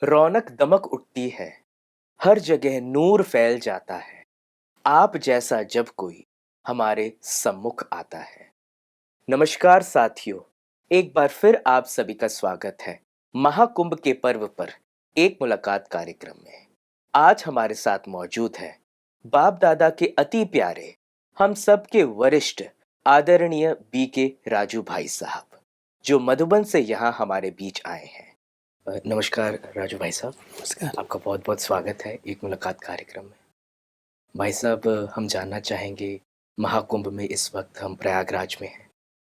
रौनक दमक उठती है, हर जगह नूर फैल जाता है। आप जैसा जब कोई हमारे सम्मुख आता है। नमस्कार साथियों, एक बार फिर आप सभी का स्वागत है महाकुंभ के पर्व पर एक मुलाकात कार्यक्रम में। आज हमारे साथ मौजूद है बाप दादा के अति प्यारे, हम सबके वरिष्ठ आदरणीय बीके राजू भाई साहब, जो मधुबन से यहाँ हमारे बीच आए हैं। नमस्कार राजू भाई साहब। नमस्कार। आपका बहुत बहुत स्वागत है एक मुलाकात कार्यक्रम में। भाई साहब, हम जानना चाहेंगे, महाकुंभ में इस वक्त हम प्रयागराज में हैं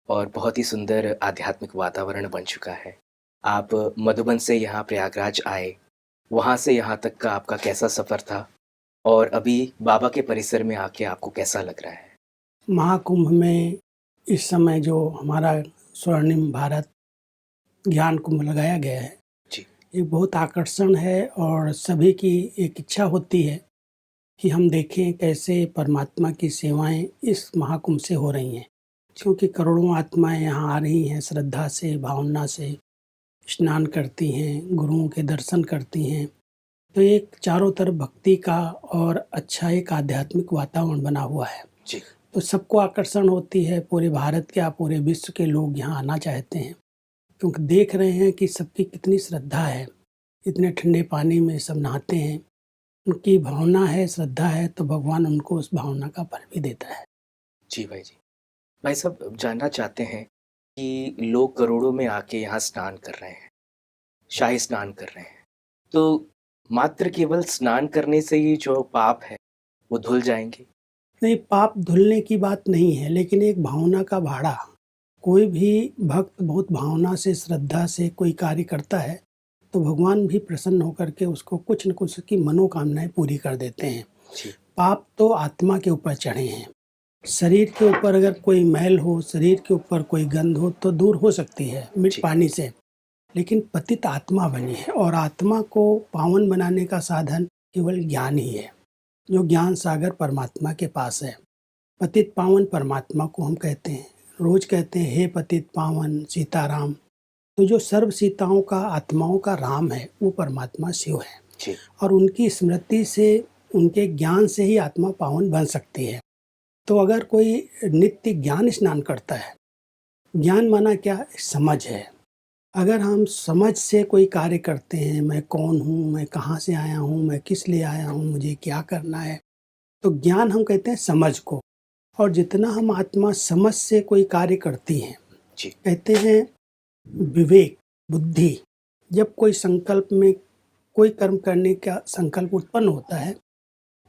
और बहुत ही सुंदर आध्यात्मिक वातावरण बन चुका है। आप मधुबन से यहाँ प्रयागराज आए, वहाँ से यहाँ तक का आपका कैसा सफ़र था और अभी बाबा के परिसर में आके आपको कैसा लग रहा है? महाकुंभ में इस समय जो हमारा स्वर्णिम भारत ज्ञान कुंभ लगाया गया है, जी। ये बहुत आकर्षण है और सभी की एक इच्छा होती है कि हम देखें कैसे परमात्मा की सेवाएं इस महाकुंभ से हो रही हैं। क्योंकि करोड़ों आत्माएं यहाँ आ रही हैं, श्रद्धा से, भावना से स्नान करती हैं, गुरुओं के दर्शन करती हैं। तो एक चारों तरफ भक्ति का और अच्छा एक आध्यात्मिक वातावरण बना हुआ है। जी। तो सबको आकर्षण होती है, पूरे भारत क्या पूरे विश्व के लोग यहाँ आना चाहते हैं, क्योंकि देख रहे हैं कि सबकी कितनी श्रद्धा है। इतने ठंडे पानी में सब नहाते हैं, उनकी भावना है, श्रद्धा है, तो भगवान उनको उस भावना का फल भी देता है। जी भाई जी। भाई साहब, जानना चाहते हैं कि लोग करोड़ों में आके यहाँ स्नान कर रहे हैं, शाही स्नान कर रहे हैं, तो मात्र केवल स्नान करने से ही जो पाप है वो धुल जाएंगे? नहीं, पाप धुलने की बात नहीं है, लेकिन एक भावना का भाड़ा। कोई भी भक्त बहुत भावना से, श्रद्धा से कोई कार्य करता है, तो भगवान भी प्रसन्न होकर के उसको कुछ न कुछ की मनोकामनाएं पूरी कर देते हैं। जी। पाप तो आत्मा के ऊपर चढ़े हैं। शरीर के ऊपर अगर कोई मैल हो, शरीर के ऊपर कोई गंध हो, तो दूर हो सकती है मिट पानी से, लेकिन पतित आत्मा बनी है और आत्मा को पावन बनाने का साधन केवल ज्ञान ही है, जो ज्ञान सागर परमात्मा के पास है। पतित पावन परमात्मा को हम कहते हैं, रोज कहते हैं हे पतित पावन सीताराम। तो जो सर्व सीताओं का, आत्माओं का राम है, वो परमात्मा शिव है। जी। और उनकी स्मृति से, उनके ज्ञान से ही आत्मा पावन बन सकती है। तो अगर कोई नित्य ज्ञान स्नान करता है, ज्ञान माना क्या? समझ है। अगर हम समझ से कोई कार्य करते हैं, मैं कौन हूँ, मैं कहाँ से आया हूँ, मैं किस लिए आया हूँ, मुझे क्या करना है, तो ज्ञान हम कहते हैं समझ को। और जितना हम आत्मा समझ से कोई कार्य करती हैं, जी। कहते हैं विवेक, बुद्धि। जब कोई संकल्प में कोई कर्म करने का संकल्प उत्पन्न होता है,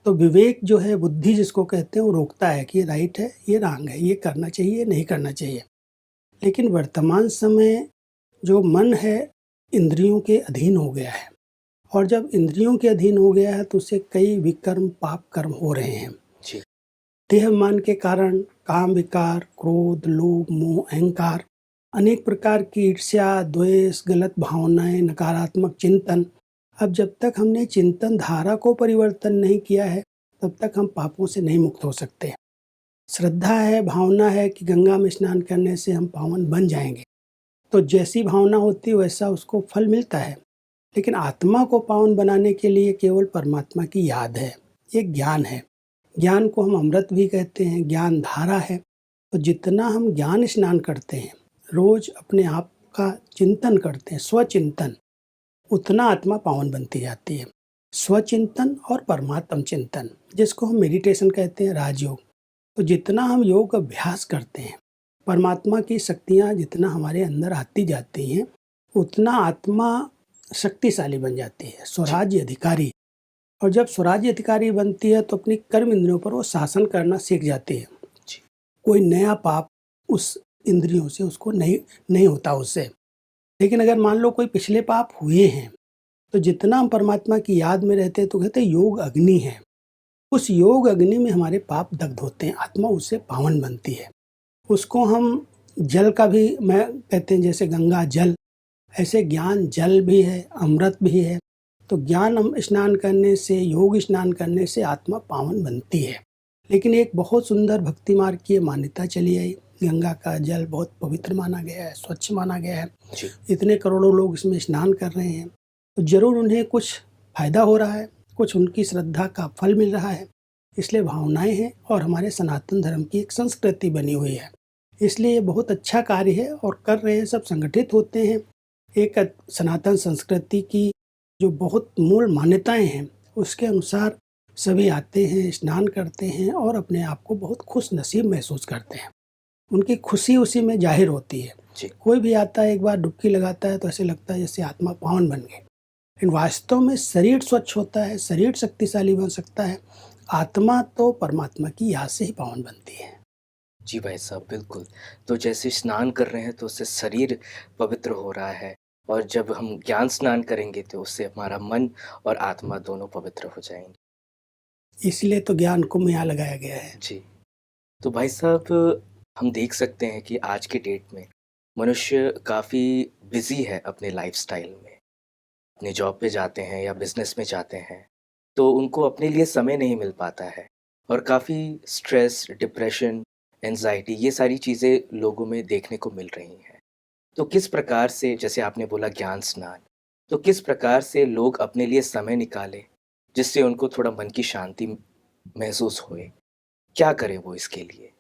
तो विवेक जो है, बुद्धि जिसको कहते हैं, वो रोकता है कि ये राइट है, ये रॉन्ग है, ये करना चाहिए, नहीं करना चाहिए। लेकिन वर्तमान समय जो मन है, इंद्रियों के अधीन हो गया है, और जब इंद्रियों के अधीन हो गया है तो उससे कई विकर्म, पाप कर्म हो रहे हैं। जी। देहमान के कारण काम विकार, क्रोध, लोभ, मोह, अहंकार, अनेक प्रकार की ईर्ष्या, द्वेष, गलत भावनाएं, नकारात्मक चिंतन। अब जब तक हमने चिंतन धारा को परिवर्तन नहीं किया है, तब तक हम पापों से नहीं मुक्त हो सकते। श्रद्धा है, भावना है कि गंगा में स्नान करने से हम पावन बन जाएंगे, तो जैसी भावना होती है वैसा उसको फल मिलता है। लेकिन आत्मा को पावन बनाने के लिए केवल परमात्मा की याद है, ये ज्ञान है। ज्ञान को हम अमृत भी कहते हैं, ज्ञान धारा है। तो जितना हम ज्ञान स्नान करते हैं, रोज अपने आप का चिंतन करते हैं, स्वचिंतन, उतना आत्मा पावन बनती जाती है। स्वचिंतन और परमात्म चिंतन, जिसको हम मेडिटेशन कहते हैं, राजयोग। तो जितना हम योग अभ्यास करते हैं, परमात्मा की शक्तियाँ जितना हमारे अंदर आती जाती हैं, उतना आत्मा शक्तिशाली बन जाती है, स्वराज्य अधिकारी। और जब स्वराज्य अधिकारी बनती है तो अपनी कर्म इंद्रियों पर वो शासन करना सीख जाती है। कोई नया पाप उस इंद्रियों से उसको नहीं होता उससे। लेकिन अगर मान लो कोई पिछले पाप हुए हैं, तो जितना हम परमात्मा की याद में रहते हैं, तो कहते हैं योग अग्नि है। उस योग अग्नि में हमारे पाप दग्ध होते हैं, आत्मा उससे पावन बनती है। उसको हम जल का भी मैं कहते हैं, जैसे गंगा जल, ऐसे ज्ञान जल भी है, अमृत भी है। तो ज्ञान स्नान करने से, योग स्नान करने से आत्मा पावन बनती है। लेकिन एक बहुत सुंदर भक्ति मार्ग की मान्यता चली आई, गंगा का जल बहुत पवित्र माना गया है, स्वच्छ माना गया है। इतने करोड़ों लोग इसमें स्नान कर रहे हैं, तो ज़रूर उन्हें कुछ फ़ायदा हो रहा है, कुछ उनकी श्रद्धा का फल मिल रहा है। इसलिए भावनाएँ हैं और हमारे सनातन धर्म की एक संस्कृति बनी हुई है। इसलिए ये बहुत अच्छा कार्य है और कर रहे हैं, सब संगठित होते हैं। एक सनातन संस्कृति की जो बहुत मूल मान्यताएँ हैं, उसके अनुसार सभी आते हैं, स्नान करते हैं और अपने आप को बहुत खुशनसीब महसूस करते हैं। उनकी खुशी उसी में ज़ाहिर होती है। जी। कोई भी आता है, एक बार डुबकी लगाता है तो ऐसे लगता है जैसे आत्मा पावन बन गई। लेकिन वास्तव में शरीर स्वच्छ होता है, शरीर शक्तिशाली बन सकता है, आत्मा तो परमात्मा की याद से ही पावन बनती है। जी भाई साहब, बिल्कुल। तो जैसे स्नान कर रहे हैं तो उससे शरीर पवित्र हो रहा है और जब हम ज्ञान स्नान करेंगे तो उससे हमारा मन और आत्मा दोनों पवित्र हो जाएँगे। इसलिए तो ज्ञान कुंभ यहाँ लगाया गया है। जी। तो भाई साहब, हम देख सकते हैं कि आज के डेट में मनुष्य काफ़ी बिज़ी है अपने लाइफ़स्टाइल में। अपने जॉब पे जाते हैं या बिज़नेस में जाते हैं, तो उनको अपने लिए समय नहीं मिल पाता है और काफ़ी स्ट्रेस, डिप्रेशन, एंग्ज़ायटी ये सारी चीज़ें लोगों में देखने को मिल रही हैं। तो किस प्रकार से, जैसे आपने बोला ज्ञान स्नान, तो किस प्रकार से लोग अपने लिए समय निकालें, जिससे उनको थोड़ा मन की शांति महसूस होए? क्या करें वो इसके लिए?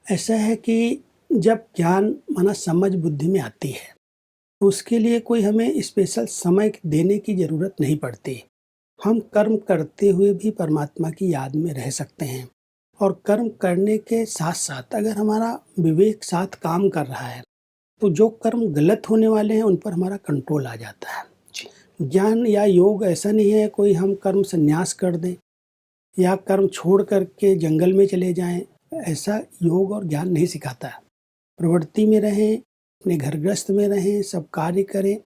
ऐसा है कि जब ज्ञान माना समझ बुद्धि में आती है, तो उसके लिए कोई हमें स्पेशल समय देने की ज़रूरत नहीं पड़ती। हम कर्म करते हुए भी परमात्मा की याद में रह सकते हैं और कर्म करने के साथ-साथ अगर हमारा विवेक साथ काम कर रहा है, तो जो कर्म गलत होने वाले हैं, उन पर हमारा कंट्रोल आ जाता है। जी। ज्ञान या योग ऐसा नहीं है कोई हम कर्म संन्यास कर दें या कर्म छोड़ कर के जंगल में चले जाएँ, ऐसा योग और ज्ञान नहीं सिखाता है। प्रवृत्ति में रहें, अपने घर गृहस्थ में रहें, सब कार्य करें,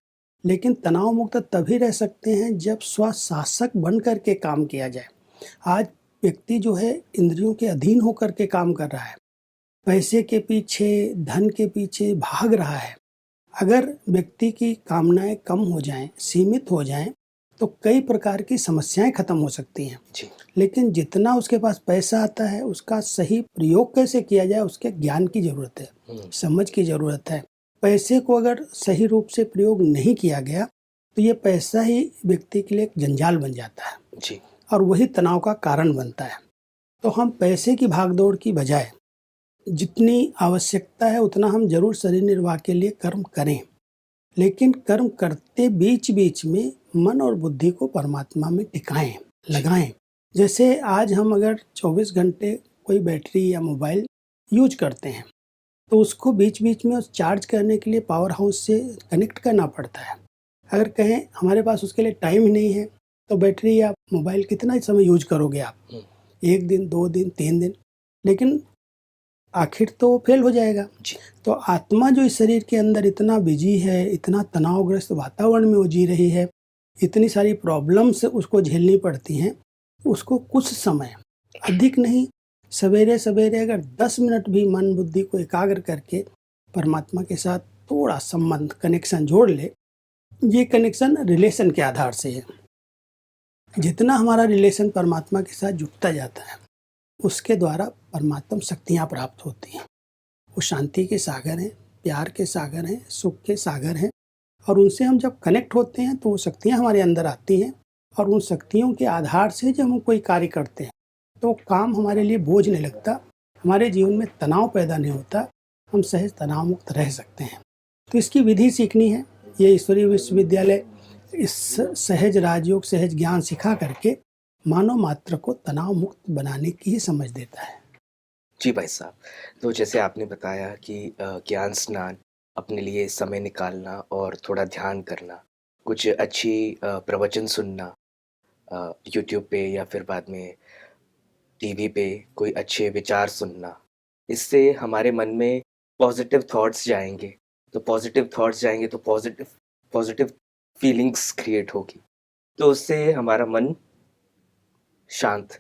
लेकिन तनाव मुक्त तभी रह सकते हैं जब स्वशासक बन कर के काम किया जाए। आज व्यक्ति जो है इंद्रियों के अधीन होकर के काम कर रहा है, पैसे के पीछे, धन के पीछे भाग रहा है। अगर व्यक्ति की कामनाएँ कम हो जाएँ, सीमित हो जाएँ, तो कई प्रकार की समस्याएँ खत्म हो सकती हैं। जी। लेकिन जितना उसके पास पैसा आता है, उसका सही प्रयोग कैसे किया जाए, उसके ज्ञान की ज़रूरत है, हुँ। समझ की ज़रूरत है। पैसे को अगर सही रूप से प्रयोग नहीं किया गया, तो ये पैसा ही व्यक्ति के लिए एक जंजाल बन जाता है जी। और वही तनाव का कारण बनता है। तो हम पैसे की भागदौड़ की बजाय जितनी आवश्यकता है, उतना हम ज़रूर शरीर निर्वाह के लिए कर्म करें। लेकिन कर्म करते बीच-बीच में मन और बुद्धि को परमात्मा में टिकाएँ, लगाएँ। जैसे आज हम अगर 24 घंटे कोई बैटरी या मोबाइल यूज़ करते हैं, तो उसको बीच-बीच में उस चार्ज करने के लिए पावर हाउस से कनेक्ट करना पड़ता है। अगर कहें हमारे पास उसके लिए टाइम ही नहीं है, तो बैटरी या मोबाइल कितना ही समय यूज़ करोगे आप? हुँ। 1 दिन, 2 दिन, 3 दिन, लेकिन आखिर तो फेल हो जाएगा। जी। तो आत्मा जो इस शरीर के अंदर इतना बिजी है, इतना तनावग्रस्त वातावरण में वो जी रही है, इतनी सारी प्रॉब्लम्स उसको झेलनी पड़ती हैं, उसको कुछ समय, अधिक नहीं, सवेरे-सवेरे अगर 10 मिनट भी मन बुद्धि को एकाग्र करके परमात्मा के साथ थोड़ा संबंध, कनेक्शन जोड़ ले, ये कनेक्शन रिलेशन के आधार से है। जितना हमारा रिलेशन परमात्मा के साथ जुड़ता जाता है, उसके द्वारा परमात्म शक्तियाँ प्राप्त होती हैं। वो शांति के सागर हैं, प्यार के सागर हैं, सुख के सागर हैं और उनसे हम जब कनेक्ट होते हैं तो वो शक्तियाँ हमारे अंदर आती हैं और उन शक्तियों के आधार से जब हम कोई कार्य करते हैं तो काम हमारे लिए बोझ नहीं लगता, हमारे जीवन में तनाव पैदा नहीं होता, हम सहज तनाव मुक्त रह सकते हैं। तो इसकी विधि सीखनी है। ये ईश्वरीय विश्वविद्यालय इस सहज राजयोग, सहज ज्ञान सिखा करके मानव मात्र को तनाव मुक्त बनाने की ही समझ देता है। जी भाई साहब, तो जैसे आपने बताया कि ज्ञान स्नान, अपने लिए समय निकालना और थोड़ा ध्यान करना, कुछ अच्छी प्रवचन सुनना यूट्यूब पे या फिर बाद में टीवी पे कोई अच्छे विचार सुनना, इससे हमारे मन में पॉज़िटिव थॉट्स जाएँगे, तो पॉज़िटिव थॉट्स जाएँगे तो पॉज़िटिव पॉज़िटिव फीलिंग्स क्रिएट होगी, तो उससे हमारा मन शांत,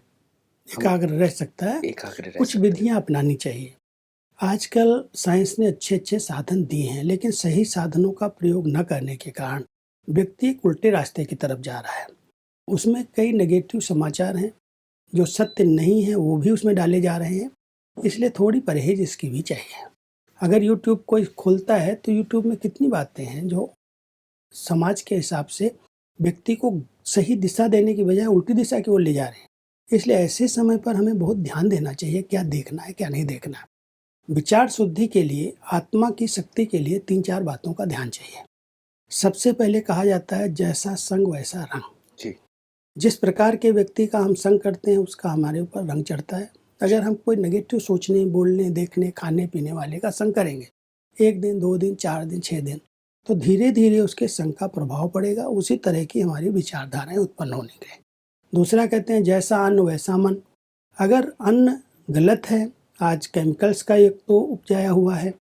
हम एकाग्र रह सकता है। एकाग्र रह कुछ सकते हैं। विधियाँ अपनानी चाहिए। आजकल साइंस ने अच्छे-अच्छे साधन दिए हैं, लेकिन सही साधनों का प्रयोग न करने के कारण व्यक्ति एक उल्टे रास्ते की तरफ जा रहा है। उसमें कई नेगेटिव समाचार हैं, जो सत्य नहीं है वो भी उसमें डाले जा रहे हैं, इसलिए थोड़ी परहेज़ इसकी भी चाहिए। अगर यूट्यूब कोई खोलता है तो यूट्यूब में कितनी बातें हैं जो समाज के हिसाब से व्यक्ति को सही दिशा देने की बजाय उल्टी दिशा की ओर ले जा रहे हैं। इसलिए ऐसे समय पर हमें बहुत ध्यान देना चाहिए, क्या देखना है क्या नहीं देखना है। विचार शुद्धि के लिए, आत्मा की शक्ति के लिए 3-4 बातों का ध्यान चाहिए। सबसे पहले कहा जाता है जैसा संग वैसा रंग। जी। जिस प्रकार के व्यक्ति का हम संग करते हैं उसका हमारे ऊपर रंग चढ़ता है। अगर हम कोई नेगेटिव सोचने, बोलने, देखने, खाने पीने वाले का संग करेंगे 1 दिन, 2 दिन, 4 दिन, 6 दिन, तो धीरे धीरे उसके संग का प्रभाव पड़ेगा। उसी तरह की हमारी विचारधाराएं उत्पन्न होने लगेंगी। दूसरा कहते हैं जैसा अन्न वैसा मन। अगर अन्न गलत है, आज केमिकल्स का एक तो उपजाया हुआ है,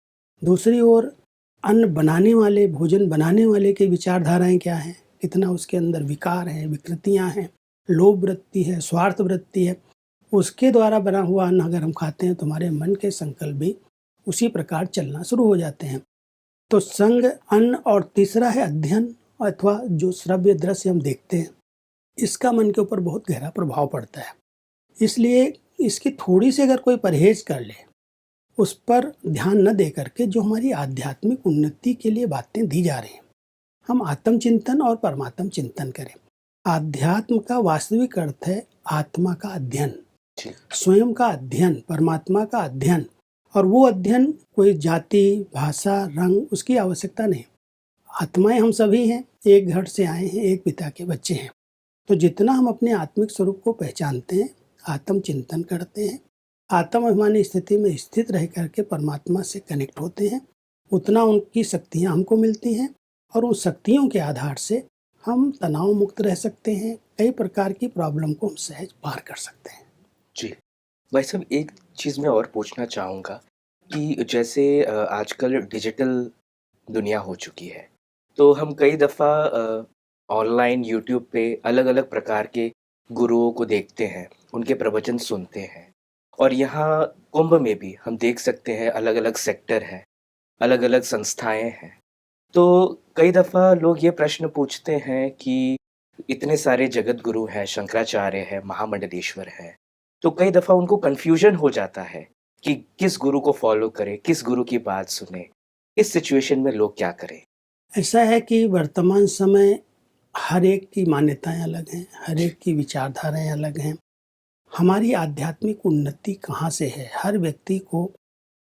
दूसरी ओर अन्न बनाने वाले, भोजन बनाने वाले की विचारधाराएं क्या हैं, कितना उसके अंदर विकार हैं, विकृतियां हैं, लोभ वृत्ति है, स्वार्थ वृत्ति है, उसके द्वारा बना हुआ अन्न अगर हम खाते हैं तो हमारे मन के संकल्प भी उसी प्रकार चलना शुरू हो जाते हैं। तो संग, अन्न और तीसरा है अध्ययन अथवा जो श्रव्य दृश्य हम देखते हैं, इसका मन के ऊपर बहुत गहरा प्रभाव पड़ता है। इसलिए इसकी थोड़ी सी अगर कोई परहेज कर ले, उस पर ध्यान न दे करके जो हमारी आध्यात्मिक उन्नति के लिए बातें दी जा रही हैं, हम आत्मचिंतन और परमात्म चिंतन करें। आध्यात्म का वास्तविक अर्थ है आत्मा का अध्ययन, स्वयं का अध्ययन, परमात्मा का अध्ययन। और वो अध्ययन कोई जाति, भाषा, रंग उसकी आवश्यकता नहीं। आत्माएं हम सभी हैं, एक घर से आए हैं, एक पिता के बच्चे हैं। तो जितना हम अपने आत्मिक स्वरूप को पहचानते हैं, आत्म चिंतन करते हैं, आत्माभिमानी स्थिति में स्थित रह करके परमात्मा से कनेक्ट होते हैं, उतना उनकी शक्तियाँ हमको मिलती हैं और उन शक्तियों के आधार से हम तनाव मुक्त रह सकते हैं। कई प्रकार की प्रॉब्लम को हम सहज पार कर सकते हैं। जी। भाई साहब, एक चीज़ मैं और पूछना चाहूँगा कि जैसे आजकल डिजिटल दुनिया हो चुकी है, तो हम कई दफ़ा ऑनलाइन यूट्यूब पे अलग-अलग प्रकार के गुरुओं को देखते हैं, उनके प्रवचन सुनते हैं। और यहाँ कुंभ में भी हम देख सकते हैं अलग-अलग सेक्टर हैं, अलग-अलग संस्थाएँ हैं। तो कई दफ़ा लोग ये प्रश्न पूछते हैं कि इतने सारे जगत गुरु हैं, शंकराचार्य हैं, महामंडलेश्वर हैं, तो कई दफ़ा उनको कन्फ्यूज़न हो जाता है कि किस गुरु को फ़ॉलो करें, किस गुरु की बात सुनें। इस सिचुएशन में लोग क्या करें? ऐसा है कि वर्तमान समय हर एक की मान्यताएं अलग हैं, हर एक की विचारधाराएं अलग हैं। हमारी आध्यात्मिक उन्नति कहाँ से है, हर व्यक्ति को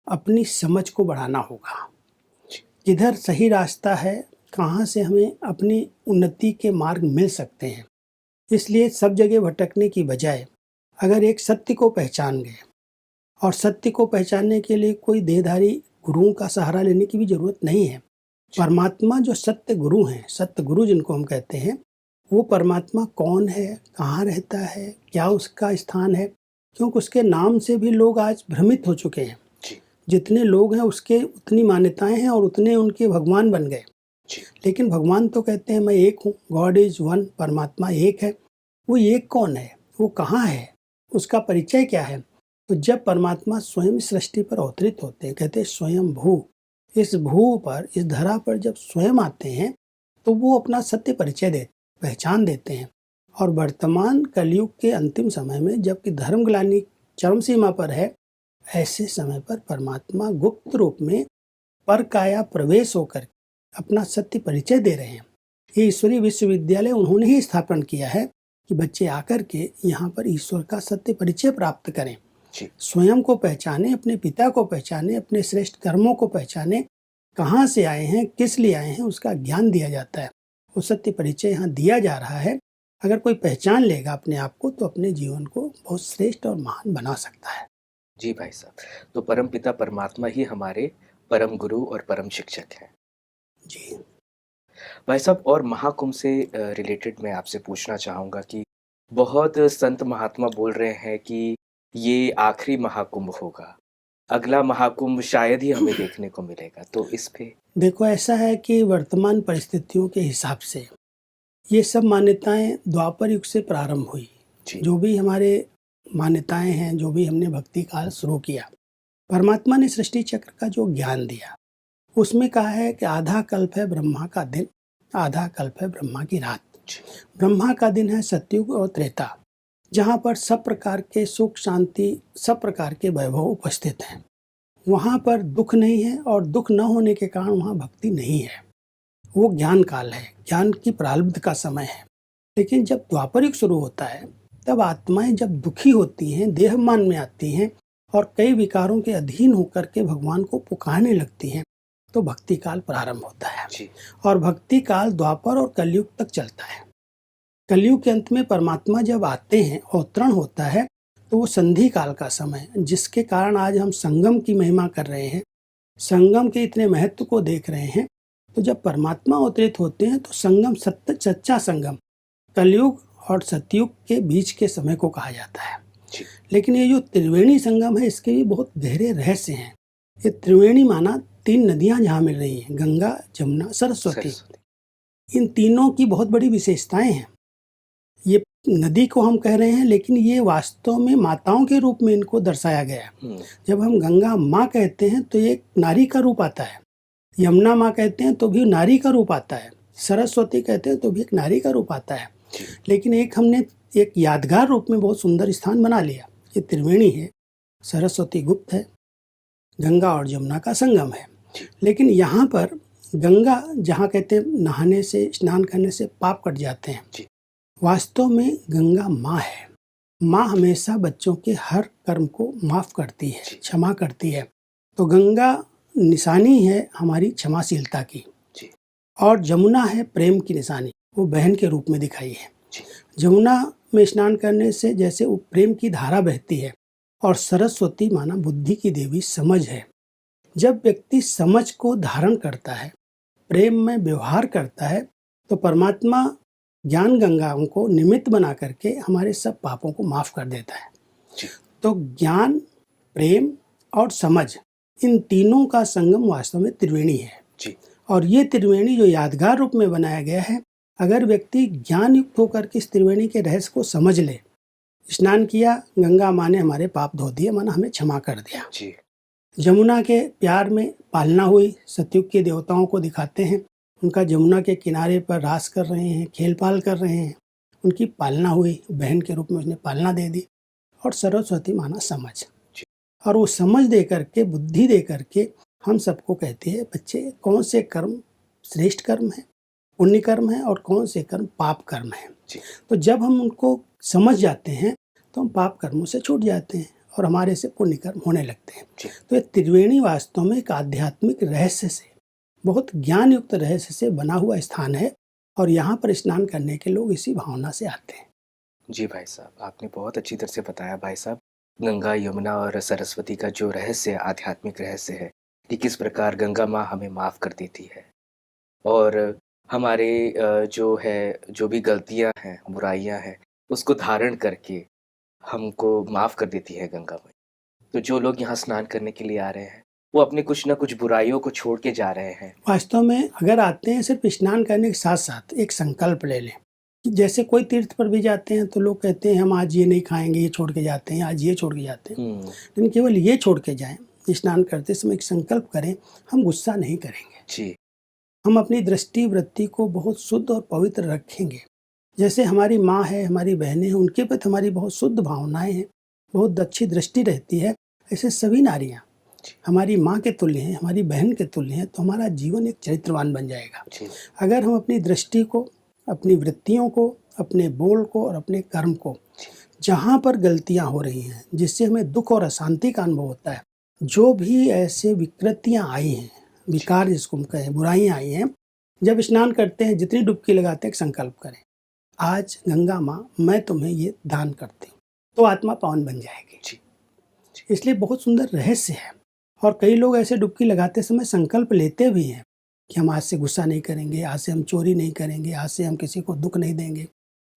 अपनी समझ को बढ़ाना होगा। किधर सही रास्ता है, कहाँ से हमें अपनी उन्नति के मार्ग मिल सकते हैं। इसलिए सब जगह भटकने की बजाय अगर एक सत्य को पहचान गए, और सत्य को पहचानने के लिए कोई देहधारी गुरुओं का सहारा लेने की भी जरूरत नहीं है। परमात्मा जो सत्य गुरु हैं, सत्य गुरु जिनको हम कहते हैं, वो परमात्मा कौन है, कहाँ रहता है, क्या उसका स्थान है, क्योंकि उसके नाम से भी लोग आज भ्रमित हो चुके हैं। जितने लोग हैं उसके उतनी मान्यताएं हैं और उतने उनके भगवान बन गए। लेकिन भगवान तो कहते हैं मैं एक हूँ, गॉड इज वन, परमात्मा एक है। वो एक कौन है, वो कहाँ है, उसका परिचय क्या है? तो जब परमात्मा स्वयं सृष्टि पर अवतरित होते हैं, कहते हैं स्वयं भू, इस भू पर, इस धरा पर जब स्वयं आते हैं तो वो अपना सत्य परिचय पहचान देते हैं। और वर्तमान कलयुग के अंतिम समय में जबकि धर्मग्लानि चरम सीमा पर है, ऐसे समय पर परमात्मा गुप्त रूप में पर काया प्रवेश होकर अपना सत्य परिचय दे रहे हैं। ये ईश्वरीय विश्वविद्यालय उन्होंने ही स्थापन किया है कि बच्चे आकर के यहाँ पर ईश्वर का सत्य परिचय प्राप्त करें, स्वयं को पहचाने, अपने पिता को पहचाने, अपने श्रेष्ठ कर्मों को पहचाने, कहाँ से आए हैं, किस लिए आए हैं, उसका ज्ञान दिया जाता है। वो सत्य परिचय यहाँ दिया जा रहा है। अगर कोई पहचान लेगा अपने आप को तो अपने जीवन को बहुत श्रेष्ठ और महान बना सकता है। जी भाई साहब, तो परम पिता परमात्मा ही हमारे परम गुरु और परम शिक्षक हैं। जी भाई साहब, और महाकुंभ से रिलेटेड मैं आपसे पूछना चाहूँगा कि बहुत संत महात्मा बोल रहे हैं कि ये आखिरी महाकुंभ होगा, अगला महाकुंभ शायद ही हमें देखने को मिलेगा, तो इस पे? देखो, ऐसा है कि वर्तमान परिस्थितियों के हिसाब से ये सब मान्यताएं द्वापर युग से प्रारंभ हुई। जो भी हमारे मान्यताएं हैं, जो भी हमने भक्ति काल शुरू किया, परमात्मा ने सृष्टि चक्र का जो ज्ञान दिया उसमें कहा है कि आधा कल्प है ब्रह्मा का दिन, आधा कल्प है ब्रह्मा की रात। ब्रह्मा का दिन है सतयुग और त्रेता, जहाँ पर सब प्रकार के सुख शांति, सब प्रकार के वैभव उपस्थित हैं। वहाँ पर दुख नहीं है और दुख न होने के कारण वहाँ भक्ति नहीं है। वो ज्ञान काल है, ज्ञान की प्रारब्ध का समय है। लेकिन जब द्वापर युग शुरू होता है, तब आत्माएं जब दुखी होती हैं, देहमान में आती हैं और कई विकारों के अधीन होकर के भगवान को पुकारने लगती हैं, तो भक्ति काल प्रारंभ होता है। जी। और भक्ति काल द्वापर और कलयुग तक चलता है। कलयुग के अंत में परमात्मा जब आते हैं, अवतरण होता है, तो वो संधि काल का समय है, जिसके कारण आज हम संगम की महिमा कर रहे हैं, संगम के इतने महत्व को देख रहे हैं। तो जब परमात्मा अवतरित होते हैं, तो संगम सच्चा संगम कलयुग और सतयुग के बीच के समय को कहा जाता है। जी। लेकिन ये जो त्रिवेणी संगम है, इसके भी बहुत गहरे रहस्य हैं। ये त्रिवेणी माना 3 नदियां जहाँ मिल रही हैं, गंगा, जमुना, सरस्वती। इन तीनों की बहुत बड़ी विशेषताएं हैं। ये नदी को हम कह रहे हैं, लेकिन ये वास्तव में माताओं के रूप में इनको दर्शाया गया है। जब हम गंगा माँ कहते हैं तो एक नारी का रूप आता है, यमुना माँ कहते हैं तो भी नारी का रूप आता है, सरस्वती कहते हैं तो भी एक नारी का रूप आता है। लेकिन हमने एक यादगार रूप में बहुत सुंदर स्थान बना लिया। ये त्रिवेणी है, सरस्वती गुप्त है, गंगा और जमुना का संगम है। लेकिन यहाँ पर गंगा, जहाँ कहते हैं नहाने से, स्नान करने से पाप कट जाते हैं, वास्तव में गंगा माँ है। माँ हमेशा बच्चों के हर कर्म को माफ करती है, क्षमा करती है। तो गंगा निशानी है हमारी क्षमाशीलता की, और जमुना है प्रेम की निशानी, वो बहन के रूप में दिखाई है। जमुना में स्नान करने से जैसे वो प्रेम की धारा बहती है, और सरस्वती माना बुद्धि की देवी, समझ है। जब व्यक्ति समझ को धारण करता है, प्रेम में व्यवहार करता है, तो परमात्मा ज्ञान गंगाओं को निमित्त बना करके हमारे सब पापों को माफ कर देता है। तो ज्ञान, प्रेम और समझ, इन तीनों का संगम वास्तव में त्रिवेणी है। और ये त्रिवेणी जो यादगार रूप में बनाया गया है, अगर व्यक्ति ज्ञान युक्त होकर के इस त्रिवेणी के रहस्य को समझ ले, स्नान किया, गंगा माँ ने हमारे पाप धो दिए, माना हमें क्षमा कर दिया। जमुना के प्यार में पालना हुई, सतयुग के देवताओं को दिखाते हैं, उनका जमुना के किनारे पर रास कर रहे हैं, खेल पाल कर रहे हैं, उनकी पालना हुई, बहन के रूप में उसने पालना दे दी। और सरस्वती माना समझ, और वो समझ दे करके, बुद्धि दे करके हम सबको कहते हैं, बच्चे कौन से कर्म श्रेष्ठ कर्म है, पुण्य कर्म है, और कौन से कर्म पाप कर्म है। तो जब हम उनको समझ जाते हैं, तो हम पाप कर्मों से छूट जाते हैं और हमारे से पुण्य कर्म होने लगते हैं। तो ये त्रिवेणी वास्तव में एक आध्यात्मिक रहस्य से, बहुत ज्ञान युक्त रहस्य से बना हुआ स्थान है, और यहाँ पर स्नान करने के लोग इसी भावना से आते हैं। जी भाई साहब, आपने बहुत अच्छी तरह से बताया भाई साहब, गंगा, यमुना और सरस्वती का जो रहस्य, आध्यात्मिक रहस्य है, कि किस प्रकार गंगा माँ हमें माफ़ कर देती है, और हमारे जो भी गलतियाँ हैं, बुराइयाँ हैं, उसको धारण करके हमको माफ़ कर देती है गंगा माँ। तो जो लोग यहाँ स्नान करने के लिए आ रहे हैं, वो अपने कुछ न कुछ बुराइयों को छोड़ के जा रहे हैं। वास्तव में अगर आते हैं, सिर्फ स्नान करने के साथ साथ एक संकल्प ले लें। जैसे कोई तीर्थ पर भी जाते हैं तो लोग कहते हैं हम आज ये नहीं खाएंगे, ये छोड़ के जाते हैं, आज ये छोड़ के जाते हैं। लेकिन केवल ये छोड़ के जाएं, स्नान करते समय एक संकल्प करें, हम गुस्सा नहीं करेंगे, हम अपनी दृष्टि वृत्ति को बहुत शुद्ध और पवित्र रखेंगे। जैसे हमारी माँ है, हमारी बहनें हैं, उनके प्रति हमारी बहुत शुद्ध भावनाएं हैं, बहुत अच्छी दृष्टि रहती है। ऐसे सभी नारियाँ हमारी माँ के तुल्य हैं, हमारी बहन के तुल्य हैं, तो हमारा जीवन एक चरित्रवान बन जाएगा। अगर हम अपनी दृष्टि को, अपनी वृत्तियों को, अपने बोल को और अपने कर्म को, जहाँ पर गलतियाँ हो रही हैं, जिससे हमें दुख और अशांति का अनुभव होता है, जो भी ऐसे विकृतियाँ आई हैं, विकार जिसको हम कहें, बुराइयाँ आई हैं, जब स्नान करते हैं, जितनी डुबकी लगाते हैं, संकल्प करें, आज गंगा माँ मैं तुम्हें ये दान करती हूँ, तो आत्मा पावन बन जाएगी। इसलिए बहुत सुंदर रहस्य है। और कई लोग ऐसे डुबकी लगाते समय संकल्प लेते भी हैं कि हम आज से गुस्सा नहीं करेंगे, आज से हम चोरी नहीं करेंगे, आज से हम किसी को दुख नहीं देंगे।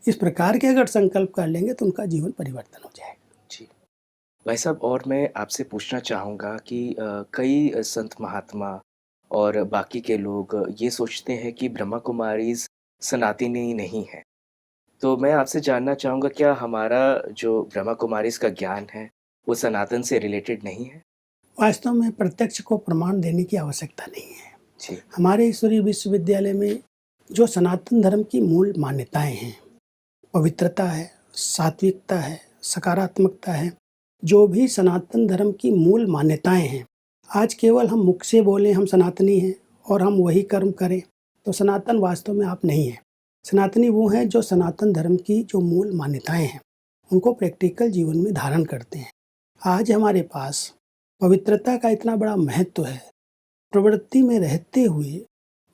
इस प्रकार के अगर संकल्प कर लेंगे तो उनका जीवन परिवर्तन हो जाएगा। जी भाई साहब, और मैं आपसे पूछना चाहूँगा कि कई संत महात्मा और बाकी के लोग ये सोचते हैं कि ब्रह्मा कुमारीज़ सनातनी नहीं है। तो मैं आपसे जानना चाहूँगा, क्या हमारा जो ब्रह्मा कुमारीज़ का ज्ञान है, वो सनातन से रिलेटेड नहीं है? वास्तव में प्रत्यक्ष को प्रमाण देने की आवश्यकता नहीं है। हमारे ईश्वरीय विश्वविद्यालय में जो सनातन धर्म की मूल मान्यताएं हैं, पवित्रता है, सात्विकता है, सकारात्मकता है, जो भी सनातन धर्म की मूल मान्यताएं हैं, आज केवल हम मुख से बोलें हम सनातनी हैं और हम वही कर्म करें, तो सनातन वास्तव में आप नहीं हैं। सनातनी वो हैं जो सनातन धर्म की जो मूल मान्यताएं हैं उनको प्रैक्टिकल जीवन में धारण करते हैं। आज हमारे पास पवित्रता का इतना बड़ा महत्व है। प्रवृत्ति में रहते हुए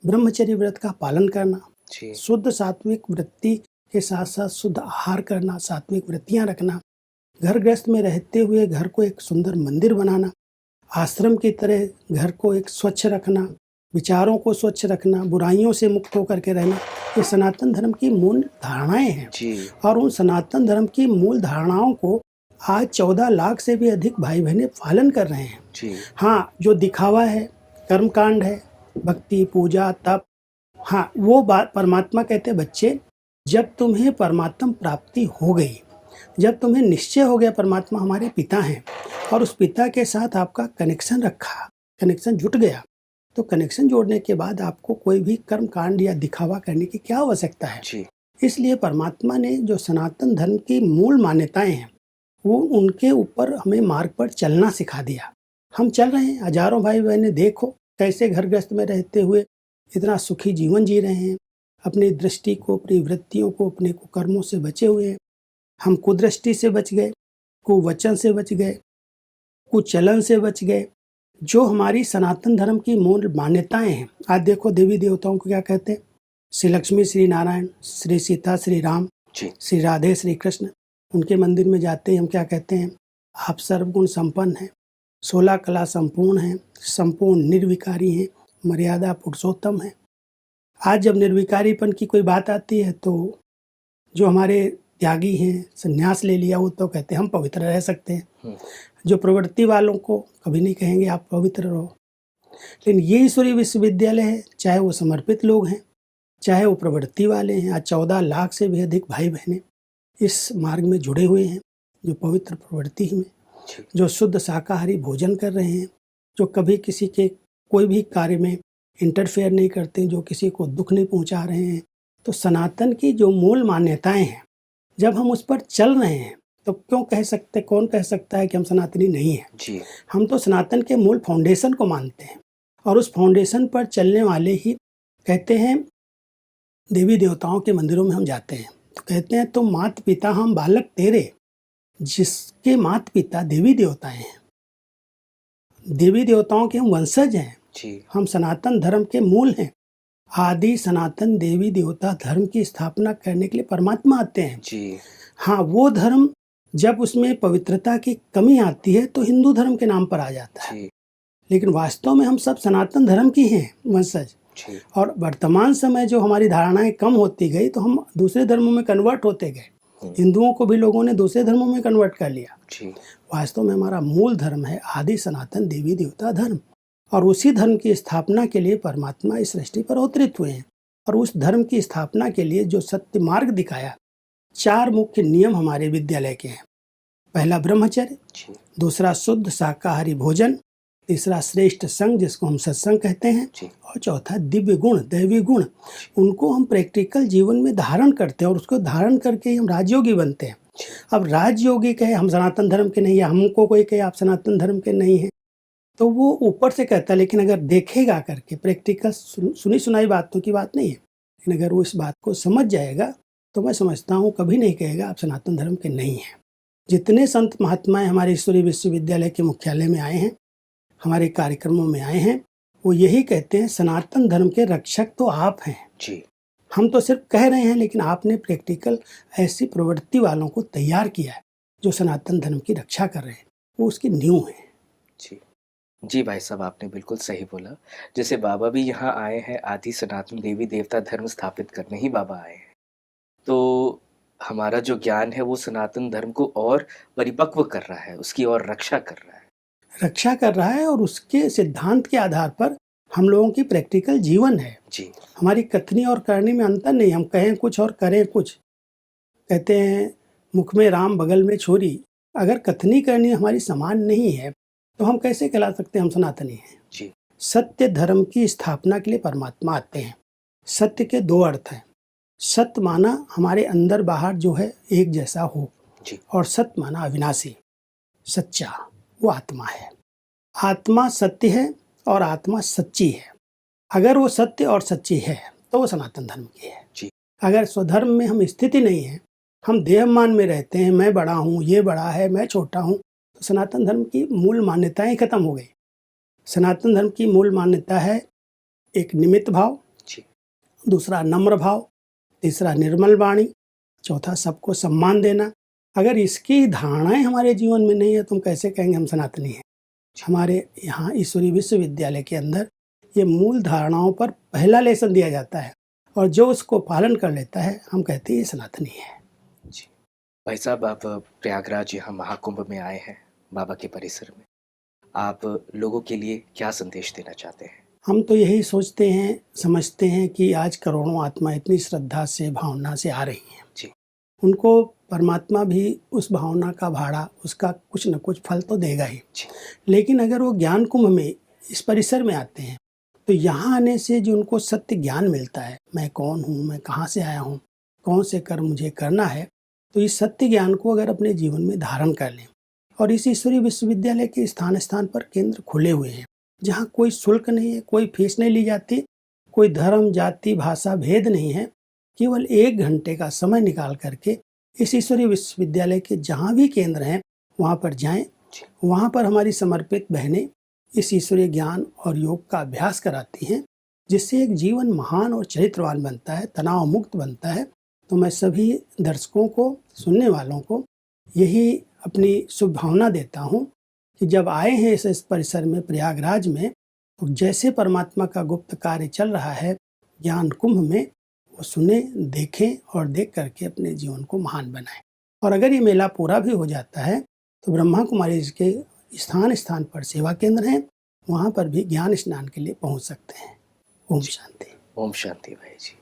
ब्रह्मचर्य व्रत का पालन करना, जी शुद्ध सात्विक वृत्ति के साथ साथ शुद्ध आहार करना, सात्विक वृत्तियां रखना, घर गृहस्थ में रहते हुए घर को एक सुंदर मंदिर बनाना, आश्रम की तरह घर को एक स्वच्छ रखना, विचारों को स्वच्छ रखना, बुराइयों से मुक्त होकर के रहना, ये सनातन धर्म की मूल धारणाएं हैं। जी और उन सनातन धर्म की मूल धारणाओं को आज 14 लाख से भी अधिक भाई बहनें पालन कर रहे हैं। जी हाँ, जो दिखावा है, कर्मकांड है, भक्ति, पूजा, तप, हाँ, वो बात परमात्मा कहते हैं बच्चे, जब तुम्हें परमात्मा प्राप्ति हो गई, जब तुम्हें निश्चय हो गया परमात्मा हमारे पिता हैं और उस पिता के साथ आपका कनेक्शन रखा, कनेक्शन जुट गया, तो कनेक्शन जोड़ने के बाद आपको कोई भी कर्म कांड या दिखावा करने की क्या आवश्यकता है। जी इसलिए परमात्मा ने जो सनातन धर्म की मूल मान्यताएं हैं वो उनके ऊपर हमें मार्ग पर चलना सिखा दिया। हम चल रहे हैं। हजारों भाई बहने देखो कैसे घर गृहस्थ में रहते हुए इतना सुखी जीवन जी रहे हैं, अपनी दृष्टि को, अपनी वृत्तियों को, अपने कुकर्मों से बचे हुए हैं। हम कुदृष्टि से बच गए, कुवचन से बच गए, कुचलन से बच गए। जो हमारी सनातन धर्म की मूल मान्यताएं हैं, आज देखो देवी देवताओं को क्या कहते हैं, श्री लक्ष्मी, श्री नारायण, श्री सीता, श्री राम, जी श्री राधे, श्री कृष्ण। उनके मंदिर में जाते ही हम क्या कहते हैं, आप सर्वगुण संपन्न हैं, 16 कला संपूर्ण हैं, संपूर्ण निर्विकारी हैं, मर्यादा पुरुषोत्तम है। आज जब निर्विकारीपन की कोई बात आती है तो जो हमारे त्यागी हैं, संन्यास ले लिया, वो तो कहते हैं हम पवित्र रह सकते हैं। जो प्रवृत्ति वालों को कभी नहीं कहेंगे आप पवित्र रहो। लेकिन ये ईश्वरीय विश्वविद्यालय है, चाहे वो समर्पित लोग हैं, चाहे वो प्रवृत्ति वाले हैं, आज 14 लाख से भी अधिक भाई बहनें इस मार्ग में जुड़े हुए हैं, जो पवित्र प्रवृत्ति में, जो शुद्ध शाकाहारी भोजन कर रहे हैं, जो कभी किसी के कोई भी कार्य में इंटरफेयर नहीं करते, जो किसी को दुख नहीं पहुंचा रहे हैं। तो सनातन की जो मूल मान्यताएं हैं, जब हम उस पर चल रहे हैं तो कौन कह सकता है कि हम सनातनी नहीं हैं। जी हम तो सनातन के मूल फाउंडेशन को मानते हैं और उस फाउंडेशन पर चलने वाले ही कहते हैं। देवी देवताओं के मंदिरों में हम जाते हैं तो कहते हैं तुम मात पिता हम बालक तेरे, जिसके मात पिता देवी देवताएं हैं, देवी देवताओं के हम वंशज हैं, जी हम सनातन धर्म के मूल हैं। आदि सनातन देवी देवता धर्म की स्थापना करने के लिए परमात्मा आते हैं। जी हाँ, वो धर्म जब उसमें पवित्रता की कमी आती है तो हिंदू धर्म के नाम पर आ जाता है, जी लेकिन वास्तव में हम सब सनातन धर्म की हैं वंशज। जी और वर्तमान समय जो हमारी धारणाएं कम होती गई तो हम दूसरे धर्मों में कन्वर्ट होते गए। हिंदुओं को भी लोगों ने दूसरे धर्मों में कन्वर्ट कर लिया। जी वास्तव में हमारा मूल धर्म है आदि सनातन देवी देवता धर्म, और उसी धर्म की स्थापना के लिए परमात्मा इस सृष्टि पर अवतरित हुए हैं। और उस धर्म की स्थापना के लिए जो सत्य मार्ग दिखाया, 4 मुख्य नियम हमारे विद्यालय के हैं। पहला ब्रह्मचर्य, जी दूसरा शुद्ध शाकाहारी भोजन, तीसरा श्रेष्ठ संग जिसको हम सत्संग कहते हैं, जी और चौथा दिव्य गुण, दैवी गुण। उनको हम प्रैक्टिकल जीवन में धारण करते हैं और उसको धारण करके ही हम राजयोगी बनते हैं। अब राजयोगी कहे हम सनातन धर्म के नहीं, या हमको कोई कहे आप सनातन धर्म के नहीं हैं, तो वो ऊपर से कहता है, लेकिन अगर देखेगा करके प्रैक्टिकल सुनी सुनाई बातों की बात नहीं है, लेकिन अगर वो इस बात को समझ जाएगा तो मैं समझता हूँ कभी नहीं कहेगा आप सनातन धर्म के नहीं हैं। जितने संत महात्माएं हमारे ईश्वरीय विश्वविद्यालय के मुख्यालय में आए हैं, हमारे कार्यक्रमों में आए हैं, वो यही कहते हैं सनातन धर्म के रक्षक तो आप हैं। जी हम तो सिर्फ कह रहे हैं, लेकिन आपने प्रैक्टिकल ऐसी प्रवृत्ति वालों को तैयार किया है जो सनातन धर्म की रक्षा कर रहे हैं, वो उसकी नींव है। जी जी भाई साहब, आपने बिल्कुल सही बोला। जैसे बाबा भी यहाँ आए हैं, आदि सनातन देवी देवता धर्म स्थापित करने ही बाबा आए हैं, तो हमारा जो ज्ञान है वो सनातन धर्म को और परिपक्व कर रहा है, उसकी और रक्षा कर रहा है। और उसके सिद्धांत के आधार पर हम लोगों की प्रैक्टिकल जीवन है। जी हमारी कथनी और करनी में अंतर नहीं, हम कहें कुछ और करें कुछ। कहते हैं मुख में राम बगल में छोरी, अगर कथनी करनी हमारी समान नहीं है तो हम कैसे कहला सकते हैं हम सनातनी हैं। जी सत्य धर्म की स्थापना के लिए परमात्मा आते हैं। सत्य के 2 अर्थ हैं। सत्य माना हमारे अंदर बाहर जो है एक जैसा हो, जी और सत्य माना अविनाशी, सच्चा, वो आत्मा है। आत्मा सत्य है और आत्मा सच्ची है। अगर वो सत्य और सच्ची है तो वो सनातन धर्म की है। जी। अगर स्वधर्म में हम स्थिति नहीं है, हम देहमान में रहते हैं, मैं बड़ा हूँ, ये बड़ा है, मैं छोटा हूँ, तो सनातन धर्म की मूल मान्यताएं खत्म हो गई। सनातन धर्म की मूल मान्यता है एक निमित्त भाव, जी। दूसरा नम्र भाव, तीसरा निर्मल वाणी, चौथा सबको सम्मान देना। अगर इसकी धारणाएं हमारे जीवन में नहीं है तो हम कैसे कहेंगे हम सनातनी हैं। हमारे यहाँ ईश्वरीय विश्वविद्यालय के अंदर ये मूल धारणाओं पर पहला लेसन दिया जाता है और जो उसको पालन कर लेता है हम कहते हैं ये सनातनी है। जी। भाई साहब, आप प्रयागराज यहाँ महाकुंभ में आए हैं, बाबा के परिसर में। आप लोगों के लिए क्या संदेश देना चाहते हैं? हम तो यही सोचते हैं, समझते हैं कि आज करोड़ों आत्मा इतनी श्रद्धा से, भावना से आ रही हैं। जी। उनको परमात्मा भी उस भावना का भाड़ा, उसका कुछ न कुछ फल तो देगा ही। जी। लेकिन अगर वो ज्ञान कुंभ में, इस परिसर में आते हैं, तो यहाँ आने से जो उनको सत्य ज्ञान मिलता है, मैं कौन हूँ, मैं कहाँ से आया हूँ, कौन से कर्म मुझे करना है, तो इस सत्य ज्ञान को अगर अपने जीवन में धारण कर लें। और इस ईश्वरीय विश्वविद्यालय के स्थान स्थान पर केंद्र खुले हुए हैं, जहाँ कोई शुल्क नहीं है, कोई फीस नहीं ली जाती, कोई धर्म, जाति, भाषा भेद नहीं है। केवल 1 घंटे का समय निकाल करके इस ईश्वरीय विश्वविद्यालय के जहाँ भी केंद्र हैं वहाँ पर जाएं। वहाँ पर हमारी समर्पित बहनें इस ईश्वरीय ज्ञान और योग का अभ्यास कराती हैं, जिससे एक जीवन महान और चरित्रवान बनता है, तनाव मुक्त बनता है। तो मैं सभी दर्शकों को, सुनने वालों को यही अपनी शुभभावना देता हूँ कि जब आए हैं इस परिसर में, प्रयागराज में, तो जैसे परमात्मा का गुप्त कार्य चल रहा है ज्ञान कुंभ में, वो सुने, देखें और देख करके अपने जीवन को महान बनाएं। और अगर ये मेला पूरा भी हो जाता है तो ब्रह्मा कुमारी जी के स्थान स्थान पर सेवा केंद्र हैं, वहाँ पर भी ज्ञान स्नान के लिए पहुँच सकते हैं। ओम शांति। ओम शांति भाई जी।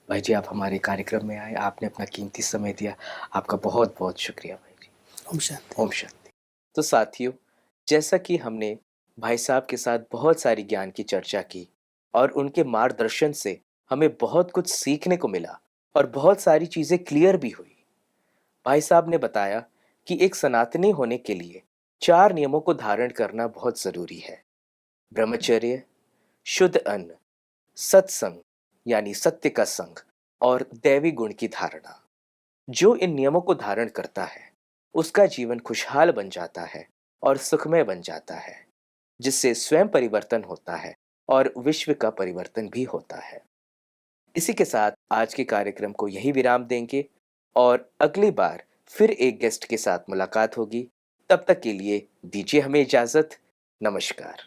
भाई जी, आप हमारे कार्यक्रम में आए, आपने अपना कीमती समय दिया, आपका बहुत बहुत शुक्रिया भाई जी। ओम शांति। ओम शांति। तो साथियों, जैसा कि हमने भाई साहब के साथ बहुत सारी ज्ञान की चर्चा की और उनके मार्गदर्शन से हमें बहुत कुछ सीखने को मिला और बहुत सारी चीज़ें क्लियर भी हुई। भाई साहब ने बताया कि एक सनातनी होने के लिए 4 नियमों को धारण करना बहुत ज़रूरी है। ब्रह्मचर्य, शुद्ध अन्न, सत्संग यानी सत्य का संग और दैवी गुण की धारणा। जो इन नियमों को धारण करता है उसका जीवन खुशहाल बन जाता है और सुखमय बन जाता है, जिससे स्वयं परिवर्तन होता है और विश्व का परिवर्तन भी होता है। इसी के साथ आज के कार्यक्रम को यही विराम देंगे और अगली बार फिर एक गेस्ट के साथ मुलाकात होगी। तब तक के लिए दीजिए हमें इजाजत। नमस्कार।